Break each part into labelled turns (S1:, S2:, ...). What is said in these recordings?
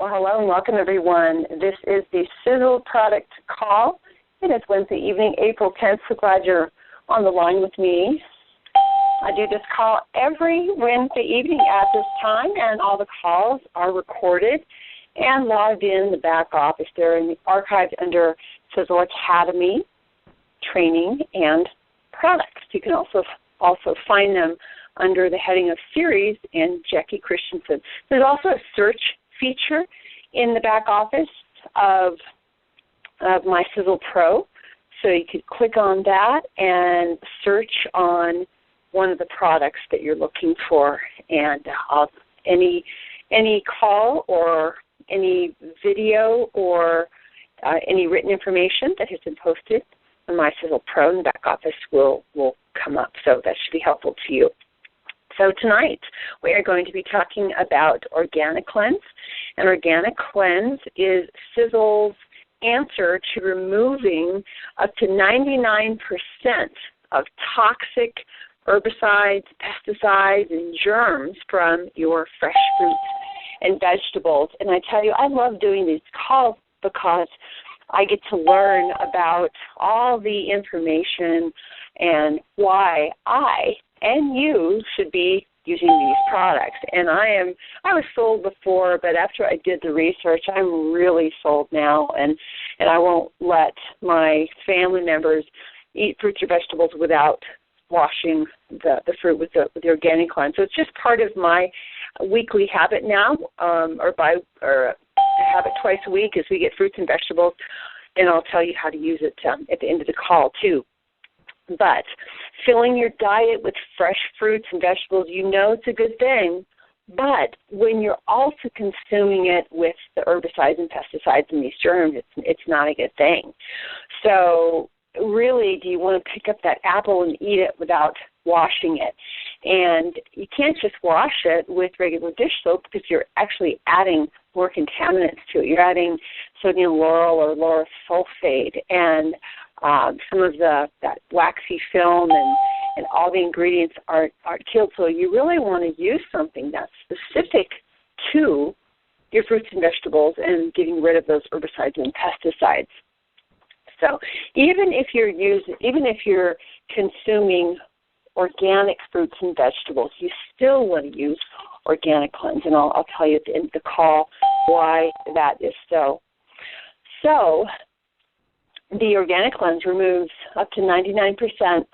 S1: Well, hello and welcome, everyone. This is the Sisel product call. It is Wednesday evening, April 10th. So glad you're on the line with me. I do this call every Wednesday evening at this time, and all the calls are recorded and logged in the back office. They're archived under Sisel Academy, Training, and Products. You can also find them under the heading of Series and Jackie Christensen. There's also a search feature in the back office of my Sisel Pro, so you could click on that and search on one of the products that you're looking for, and any call or any video or any written information that has been posted on my Sisel Pro in the back office will come up, so that should be helpful to you. So tonight we are going to be talking about Organic Cleanse, and Organic Cleanse is Sisel's answer to removing up to 99% of toxic herbicides, pesticides, and germs from your fresh fruits and vegetables. And I tell you, I love doing these calls because I get to learn about all the information and why I and you should be using these products. And I was sold before, but after I did the research, I'm really sold now, and I won't let my family members eat fruits or vegetables without washing the fruit with the Organic Cleanse. So it's just part of my weekly habit now, or habit twice a week as we get fruits and vegetables, and I'll tell you how to use it at the end of the call too. But filling your diet with fresh fruits and vegetables, you know it's a good thing, but when you're also consuming it with the herbicides and pesticides and these germs, it's not a good thing. So really, do you want to pick up that apple and eat it without washing it? And you can't just wash it with regular dish soap because you're actually adding more contaminants to it. You're adding sodium lauryl or lauryl sulfate and some of that waxy film and all the ingredients are killed. So you really want to use something that's specific to your fruits and vegetables and getting rid of those herbicides and pesticides. So even if you're consuming organic fruits and vegetables, you still want to use Organic Cleanse, and I'll tell you at the end of the call why that is so. So the Organic Cleanse removes up to 99%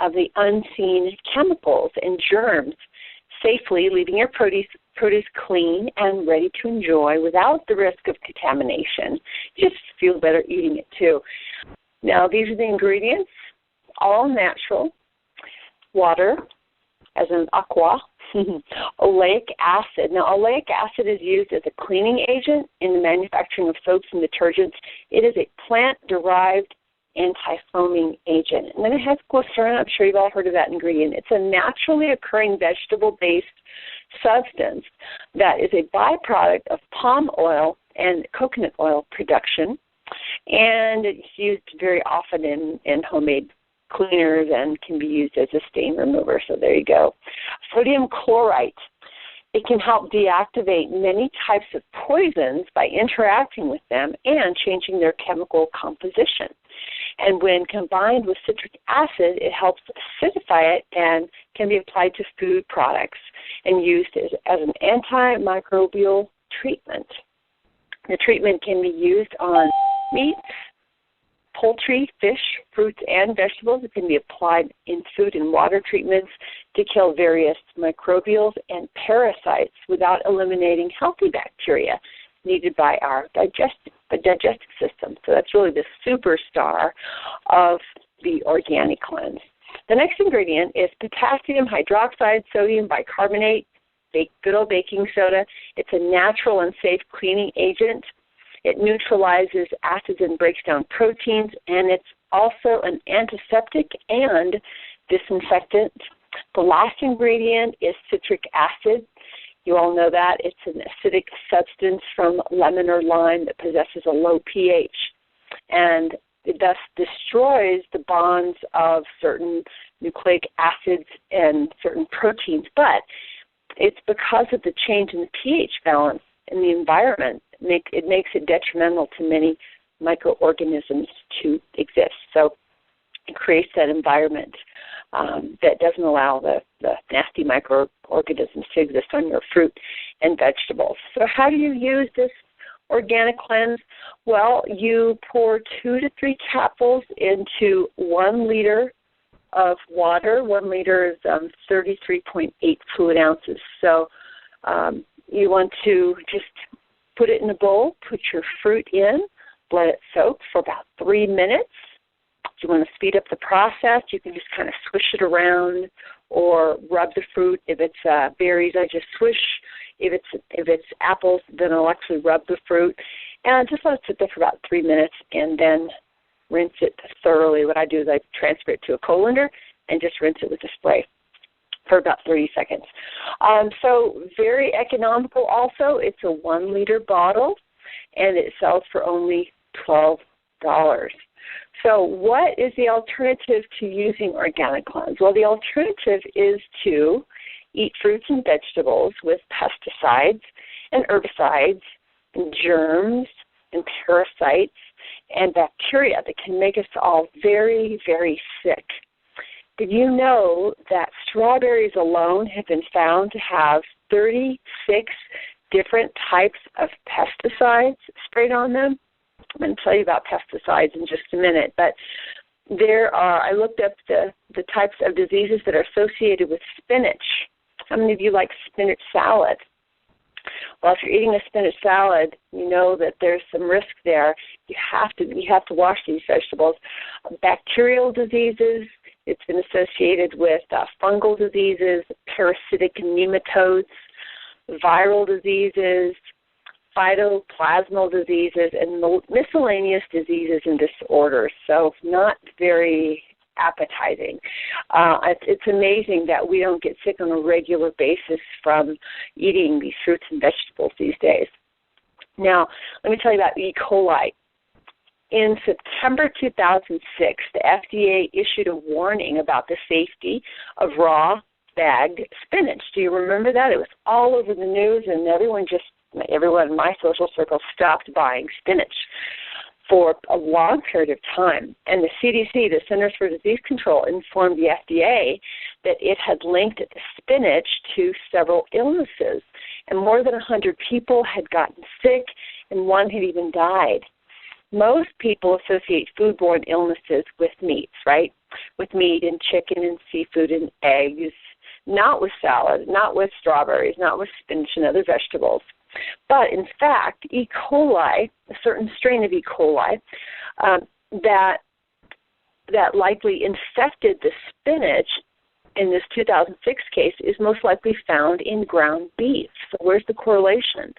S1: of the unseen chemicals and germs safely, leaving your produce clean and ready to enjoy without the risk of contamination. You just feel better eating it too. Now, these are the ingredients, all natural: water, as in aqua, oleic acid. Now, oleic acid is used as a cleaning agent in the manufacturing of soaps and detergents. It is a plant-derived anti-foaming agent. And then it has glycerin. I'm sure you've all heard of that ingredient. It's a naturally occurring vegetable-based substance that is a byproduct of palm oil and coconut oil production. And it's used very often in homemade cleaners and can be used as a stain remover. So there you go. Sodium chloride. It can help deactivate many types of poisons by interacting with them and changing their chemical composition. And when combined with citric acid, it helps acidify it and can be applied to food products and used as an antimicrobial treatment. The treatment can be used on meats, poultry, fish, fruits, and vegetables. It can be applied in food and water treatments to kill various microbials and parasites without eliminating healthy bacteria needed by our digestive system. So that's really the superstar of the Organic Cleanse. The next ingredient is potassium hydroxide, sodium bicarbonate, good old baking soda. It's a natural and safe cleaning agent. It neutralizes acids and breaks down proteins, and it's also an antiseptic and disinfectant. The last ingredient is citric acid. You all know that. It's an acidic substance from lemon or lime that possesses a low pH, and it thus destroys the bonds of certain nucleic acids and certain proteins. But it's because of the change in the pH balance in the environment. It makes it detrimental to many microorganisms to exist. So it creates that environment that doesn't allow the nasty microorganisms to exist on your fruit and vegetables. So how do you use this organic cleanse? Well, you pour 2 to 3 capfuls into 1 liter of water. 1 liter is 33.8 fluid ounces. So you want to just put it in a bowl, put your fruit in, let it soak for about 3 minutes. If you want to speed up the process, you can just kind of swish it around or rub the fruit. If it's berries, I just swish. If it's apples, then I'll actually rub the fruit. And just let it sit there for about 3 minutes and then rinse it thoroughly. What I do is I transfer it to a colander and just rinse it with a spray for about 30 seconds. So very economical also. It's a 1 liter bottle, and it sells for only $12. So what is the alternative to using Organic Cleanse? Well, the alternative is to eat fruits and vegetables with pesticides and herbicides and germs and parasites and bacteria that can make us all very, very sick. Did you know that strawberries alone have been found to have 36 different types of pesticides sprayed on them? I'm going to tell you about pesticides in just a minute, but I looked up the types of diseases that are associated with spinach. How many of you like spinach salad? Well, if you're eating a spinach salad, you know that there's some risk there. You have to wash these vegetables. Bacterial diseases, it's been associated with fungal diseases, parasitic nematodes, viral diseases, phytoplasmal diseases, and miscellaneous diseases and disorders. So not very appetizing. It's amazing that we don't get sick on a regular basis from eating these fruits and vegetables these days. Now, let me tell you about E. coli. In September 2006, the FDA issued a warning about the safety of raw bagged spinach. Do you remember that? It was all over the news, and everyone in my social circle stopped buying spinach for a long period of time. And the CDC, the Centers for Disease Control, informed the FDA that it had linked the spinach to several illnesses. And more than 100 people had gotten sick, and one had even died. Most people associate foodborne illnesses with meats, right? With meat and chicken and seafood and eggs, not with salad, not with strawberries, not with spinach and other vegetables. But in fact, E. coli, a certain strain of E. coli, that likely infected the spinach in this 2006 case is most likely found in ground beef. So where's the correlation?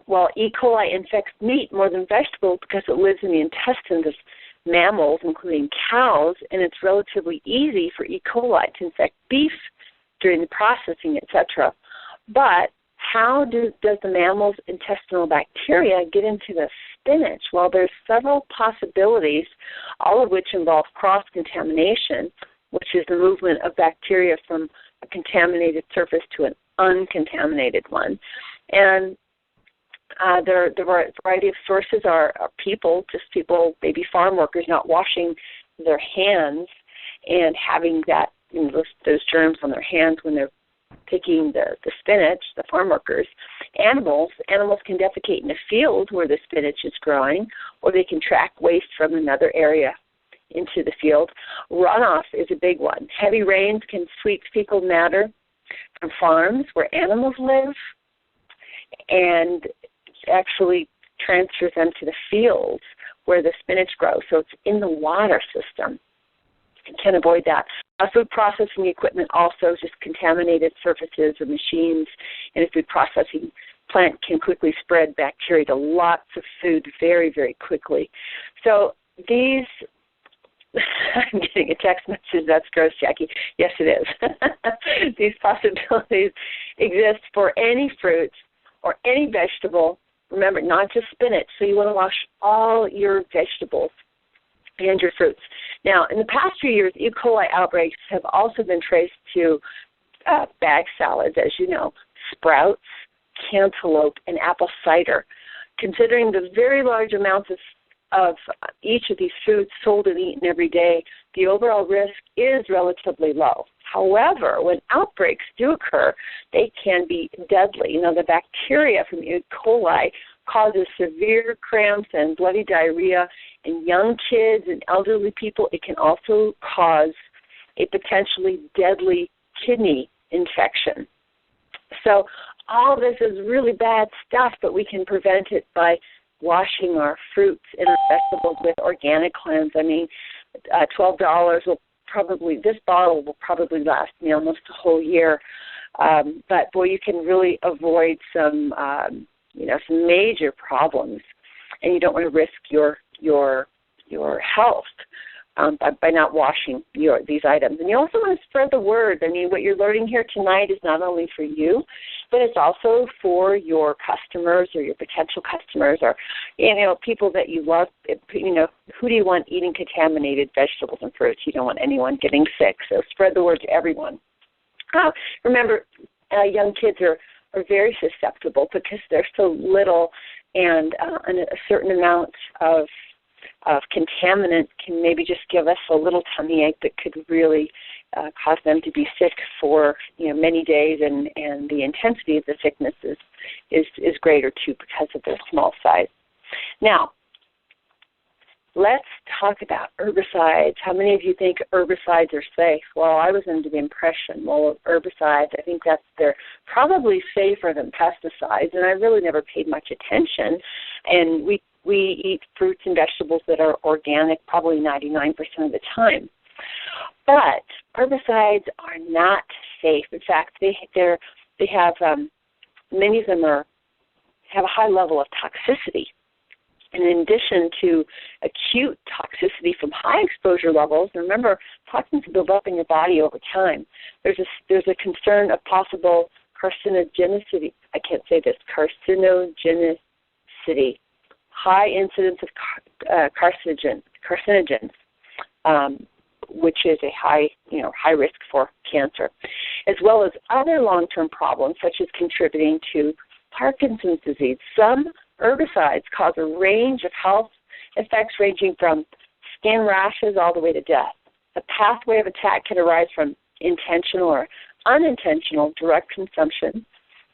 S1: Well, E. coli infects meat more than vegetables because it lives in the intestines of mammals, including cows, and it's relatively easy for E. coli to infect beef during the processing, etc. But how does the mammal's intestinal bacteria get into the spinach? Well, there's several possibilities, all of which involve cross-contamination, which is the movement of bacteria from a contaminated surface to an uncontaminated one. And the variety of sources are people, maybe farm workers not washing their hands and having that, those germs on their hands when they're picking the spinach, the farm workers. Animals can defecate in a field where the spinach is growing, or they can track waste from another area into the field. Runoff is a big one. Heavy rains can sweep fecal matter from farms where animals live and actually transfers them to the fields where the spinach grows. So it's in the water system. You can avoid that. Food processing equipment also, just contaminated surfaces or machines in a food processing plant can quickly spread bacteria to lots of food very, very quickly. So these, I'm getting a text message, that's gross, Jackie. Yes, it is. These possibilities exist for any fruit or any vegetable. Remember, not just spinach. So you want to wash all your vegetables and your fruits. Now, in the past few years, E. coli outbreaks have also been traced to bag salads, as you know, sprouts, cantaloupe, and apple cider. Considering the very large amounts of each of these foods sold and eaten every day, the overall risk is relatively low. However, when outbreaks do occur, they can be deadly. The bacteria from E. coli causes severe cramps and bloody diarrhea in young kids and elderly people. It can also cause a potentially deadly kidney infection. So all this is really bad stuff, but we can prevent it by washing our fruits and our vegetables with Organic Cleanse. $12 will probably, this bottle will probably last me almost a whole year. But boy, you can really avoid some major problems, and you don't want to risk your health by not washing these items. And you also want to spread the word. What you're learning here tonight is not only for you, but it's also for your customers or your potential customers or, people that you love. Who do you want eating contaminated vegetables and fruits? You don't want anyone getting sick, so spread the word to everyone. Remember, young kids are very susceptible because they're so little, and a certain amount of contaminant can maybe just give us a little tummy ache that could really cause them to be sick for many days, and the intensity of the sickness is greater too because of their small size. Now, let's talk about herbicides. How many of you think herbicides are safe? Well, I was under the impression, herbicides, I think they're probably safer than pesticides, and I really never paid much attention. And we eat fruits and vegetables that are organic probably 99% of the time. But herbicides are not safe. In fact, they have many of them have a high level of toxicity. And in addition to acute toxicity from high exposure levels, remember, toxins build up in your body over time. There's a concern of possible carcinogenicity. I can't say this, carcinogenicity. High incidence of carcinogens, which is a high risk for cancer, as well as other long-term problems such as contributing to Parkinson's disease. Some herbicides cause a range of health effects ranging from skin rashes all the way to death. The pathway of attack can arise from intentional or unintentional direct consumption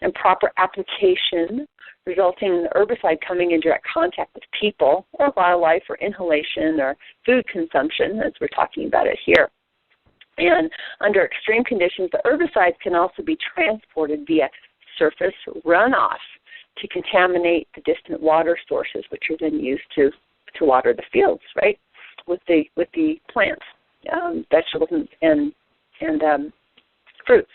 S1: and proper application, resulting in the herbicide coming in direct contact with people or wildlife or inhalation or food consumption, as we're talking about it here. And under extreme conditions, the herbicides can also be transported via surface runoff to contaminate the distant water sources, which are then used to water the fields, right, with the plants, vegetables and fruits.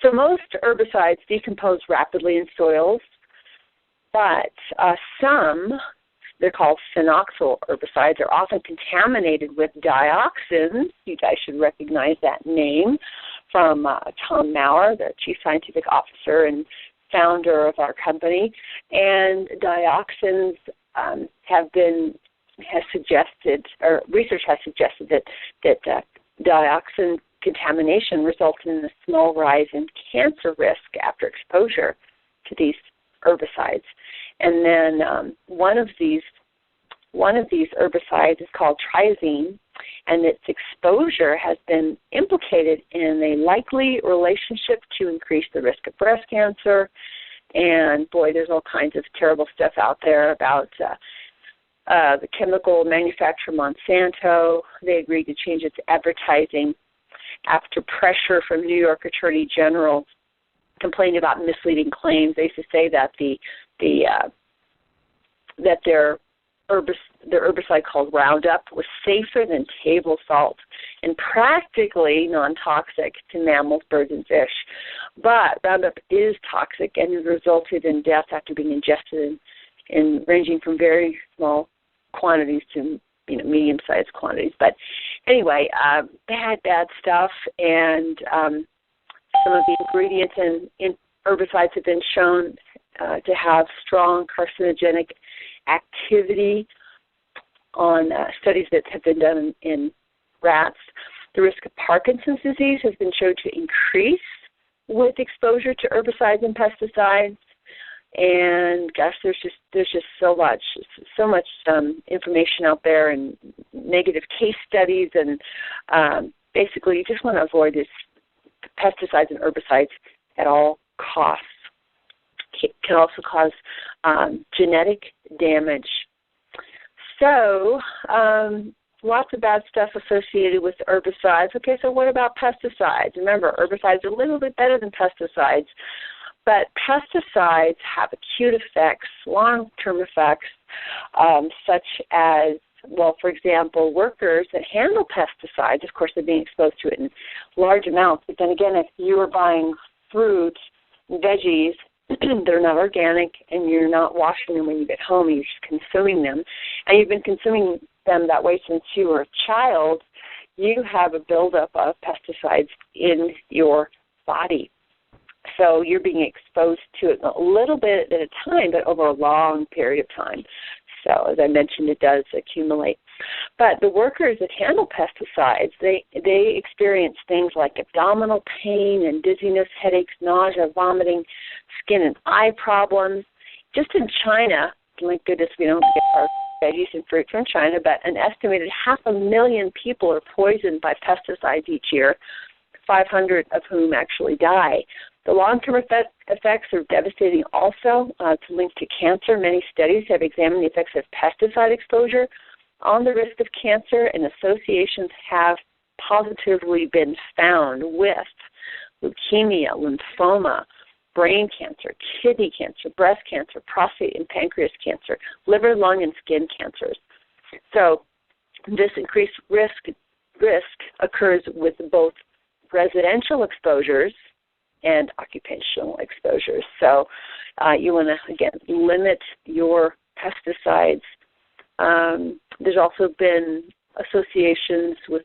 S1: So most herbicides decompose rapidly in soils, but some, they're called phenoxyl herbicides, are often contaminated with dioxins. You guys should recognize that name from Tom Maurer, the Chief Scientific Officer and founder of our company. And dioxins research has suggested that dioxin contamination results in a small rise in cancer risk after exposure to these herbicides. And then one of these herbicides is called triazine, and its exposure has been implicated in a likely relationship to increase the risk of breast cancer. And boy, there's all kinds of terrible stuff out there about the chemical manufacturer Monsanto. They agreed to change its advertising after pressure from New York Attorney General complained about misleading claims. They used to say that that their herbicide called Roundup was safer than table salt and practically non-toxic to mammals, birds, and fish. But Roundup is toxic and has resulted in death after being ingested in ranging from very small quantities to medium-sized quantities. But anyway, bad stuff, and some of the ingredients in herbicides have been shown to have strong carcinogenic activity on studies that have been done in rats. The risk of Parkinson's disease has been shown to increase with exposure to herbicides and pesticides. And gosh, there's just so much information out there, and negative case studies, and basically you just want to avoid these pesticides and herbicides at all costs. It can also cause genetic damage. So lots of bad stuff associated with herbicides. Okay, so what about pesticides? Remember, herbicides are a little bit better than pesticides, but pesticides have acute effects, long-term effects, such as, well, for example, workers that handle pesticides, of course, they're being exposed to it in large amounts. But then again, if you are buying fruit and veggies that are not organic and you're not washing them when you get home, you're just consuming them, and you've been consuming them that way since you were a child, you have a buildup of pesticides in your body. So you're being exposed to it a little bit at a time, but over a long period of time. So as I mentioned, it does accumulate. But the workers that handle pesticides, they experience things like abdominal pain and dizziness, headaches, nausea, vomiting, skin and eye problems. Just in China, thank goodness we don't get our veggies and fruit from China, but an estimated 500,000 people are poisoned by pesticides each year, 500 of whom actually die. The long-term effects are devastating also. It's linked to cancer. Many studies have examined the effects of pesticide exposure on the risk of cancer, and associations have positively been found with leukemia, lymphoma, brain cancer, kidney cancer, breast cancer, prostate and pancreas cancer, liver, lung, and skin cancers. So this increased risk occurs with both residential exposures and occupational exposures. So you want to, again, limit your pesticides. There's also been associations with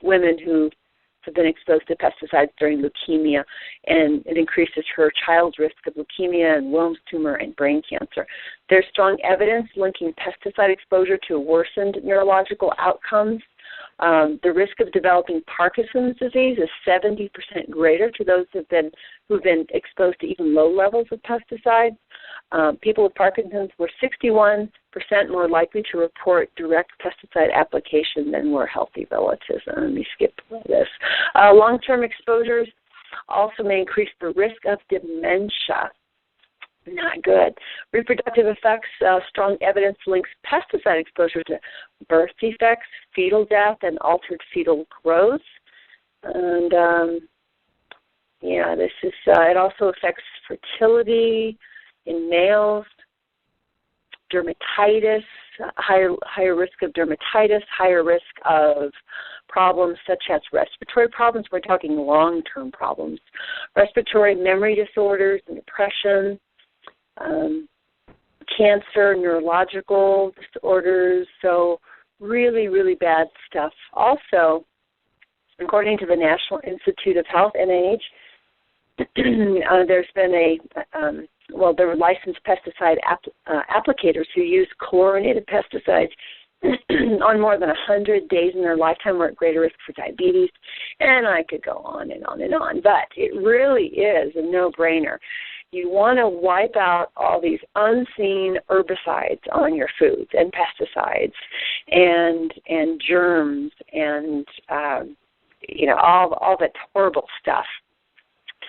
S1: women who have been exposed to pesticides during leukemia, and it increases her child's risk of leukemia and Wilms tumor and brain cancer. There's strong evidence linking pesticide exposure to worsened neurological outcomes. The risk of developing Parkinson's disease is 70% greater to those who've been exposed to even low levels of pesticides. People with Parkinson's were 61% more likely to report direct pesticide application than were healthy relatives. Let me skip this. Long-term exposures also may increase the risk of dementia. Not good. Reproductive effects, strong evidence links pesticide exposure to birth defects, fetal death, and altered fetal growth. And, this is, it also affects fertility in males, dermatitis, higher risk of dermatitis, higher risk of problems such as respiratory problems. We're talking long-term problems. Respiratory memory disorders and depression, cancer, neurological disorders, so really, really bad stuff. Also, according to the National Institute of Health, NIH, there's been there were licensed pesticide applicators who used chlorinated pesticides on more than 100 days in their lifetime were at greater risk for diabetes, and I could go on and on and on, but it really is a no-brainer. You want to wipe out all these unseen herbicides on your foods and pesticides and germs and all that horrible stuff.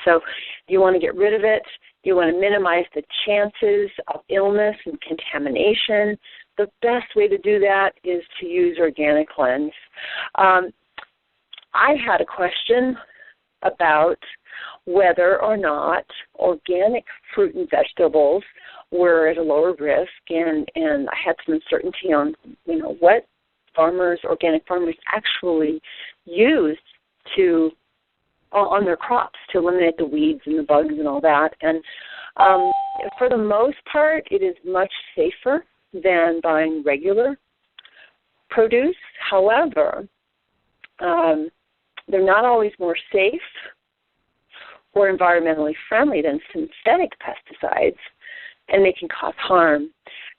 S1: So you want to get rid of it. You want to minimize the chances of illness and contamination. The best way to do that is to use Organic Cleanse. I had a question about whether or not organic fruit and vegetables were at a lower risk, and I had some uncertainty on what organic farmers actually used on their crops to eliminate the weeds and the bugs and all that. And for the most part, it is much safer than buying regular produce. However, they're not always more safe or environmentally friendly than synthetic pesticides, and they can cause harm.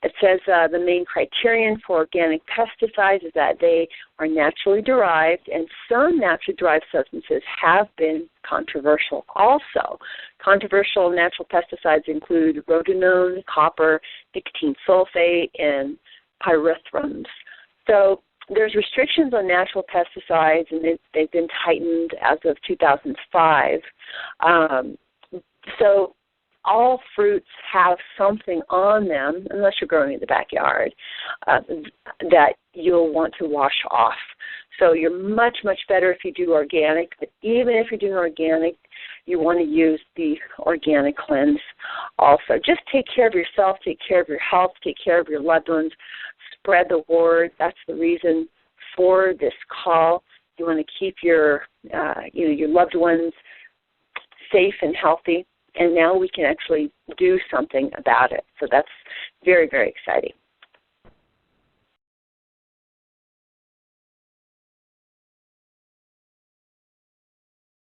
S1: It says the main criterion for organic pesticides is that they are naturally derived, and some naturally derived substances have been controversial also. Controversial natural pesticides include rhodonone, copper, nicotine sulfate, and pyrethrones. So there's restrictions on natural pesticides, and they've been tightened as of 2005. So all fruits have something on them, unless you're growing in the backyard, that you'll want to wash off. So you're much, much better if you do organic, but even if you're doing organic, you want to use the organic cleanse also. Just take care of yourself, take care of your health, take care of your loved ones, spread the word. That's the reason for this call. You want to keep your loved ones safe and healthy, and now we can actually do something about it. So that's very, very exciting.